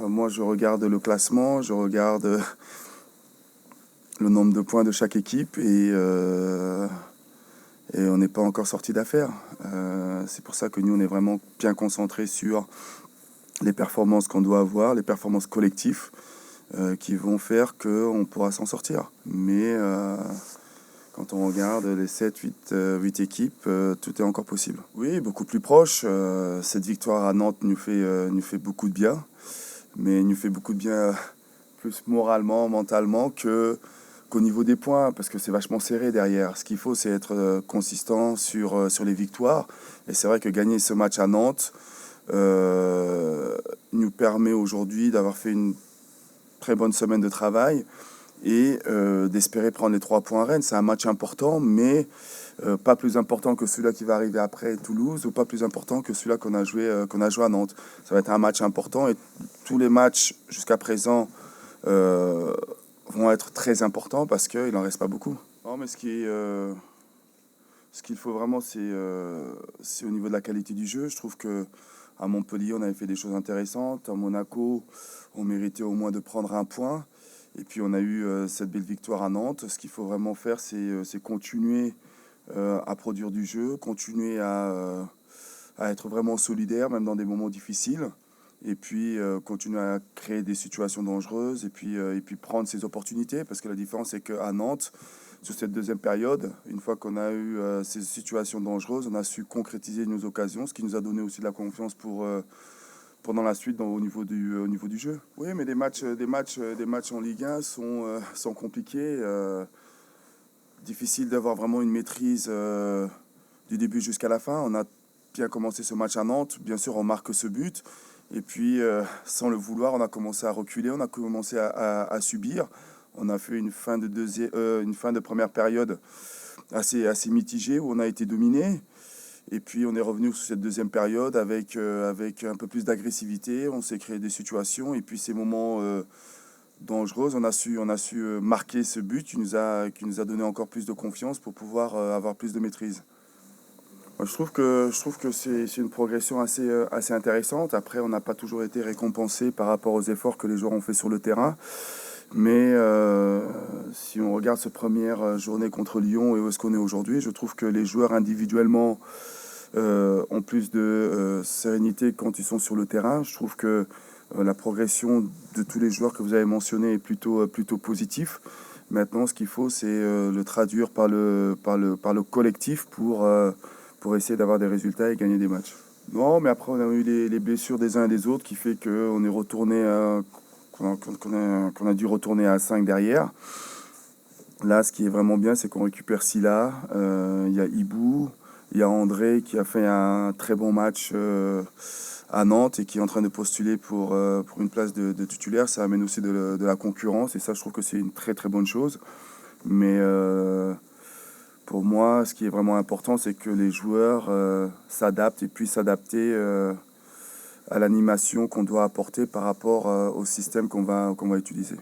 moi je regarde le classement, je regarde le nombre de points de chaque équipe et on n'est pas encore sorti d'affaire. C'est pour ça que nous on est vraiment bien concentrés sur les performances qu'on doit avoir, les performances collectives qui vont faire qu'on pourra s'en sortir. Mais quand on regarde les 7, 8 équipes, tout est encore possible. Oui, beaucoup plus proche. Cette victoire à Nantes nous fait beaucoup de bien. Mais il nous fait beaucoup de bien plus moralement, mentalement qu'au niveau des points, parce que c'est vachement serré derrière. Ce qu'il faut, c'est être consistant sur les victoires. Et c'est vrai que gagner ce match à Nantes nous permet aujourd'hui d'avoir fait une très bonne semaine de travail et d'espérer prendre les 3 points à Rennes. C'est un match important, mais pas plus important que celui-là qui va arriver après Toulouse, ou pas plus important que celui-là qu'on a joué à Nantes. Ça va être un match important, et tous les matchs jusqu'à présent vont être très importants parce qu'il n'en reste pas beaucoup. Non, mais ce qu'il faut vraiment, c'est au niveau de la qualité du jeu. Je trouve que à Montpellier, on avait fait des choses intéressantes. À Monaco, on méritait au moins de prendre un point. Et puis on a eu cette belle victoire à Nantes. Ce qu'il faut vraiment faire, c'est continuer à produire du jeu, continuer à être vraiment solidaire, même dans des moments difficiles. Et puis continuer à créer des situations dangereuses et puis prendre ses opportunités. Parce que la différence, c'est qu'à Nantes, sur cette deuxième période, une fois qu'on a eu ces situations dangereuses, on a su concrétiser nos occasions, ce qui nous a donné aussi de la confiance pendant la suite au niveau du jeu. Oui, mais des matchs en Ligue 1 sont compliqués. Difficile d'avoir vraiment une maîtrise du début jusqu'à la fin. On a bien commencé ce match à Nantes. Bien sûr, on marque ce but. Et puis, sans le vouloir, on a commencé à reculer, on a commencé à subir. On a fait une fin de première période assez mitigée où on a été dominé. Et puis on est revenu sur cette deuxième période avec un peu plus d'agressivité. On s'est créé des situations et puis ces moments dangereux, on a su marquer ce but qui nous a donné encore plus de confiance pour pouvoir avoir plus de maîtrise. Je trouve que c'est une progression assez intéressante. Après, on n'a pas toujours été récompensé par rapport aux efforts que les joueurs ont fait sur le terrain. Mais si on regarde cette première journée contre Lyon et où est-ce qu'on est aujourd'hui, je trouve que les joueurs individuellement ont plus de sérénité quand ils sont sur le terrain. Je trouve que la progression de tous les joueurs que vous avez mentionnés est plutôt positif. Maintenant, ce qu'il faut, c'est le traduire par le collectif pour essayer d'avoir des résultats et gagner des matchs. Non, mais après, on a eu les blessures des uns et des autres qui fait qu'on est retourné qu'on a dû retourner à 5 derrière. Là, ce qui est vraiment bien, c'est qu'on récupère Silla, il y a Ibou, il y a André qui a fait un très bon match à Nantes et qui est en train de postuler pour une place de titulaire. Ça amène aussi de la concurrence et ça, je trouve que c'est une très très bonne chose. Mais pour moi, ce qui est vraiment important, c'est que les joueurs s'adaptent et puissent s'adapter à l'animation qu'on doit apporter par rapport au système qu'on va utiliser.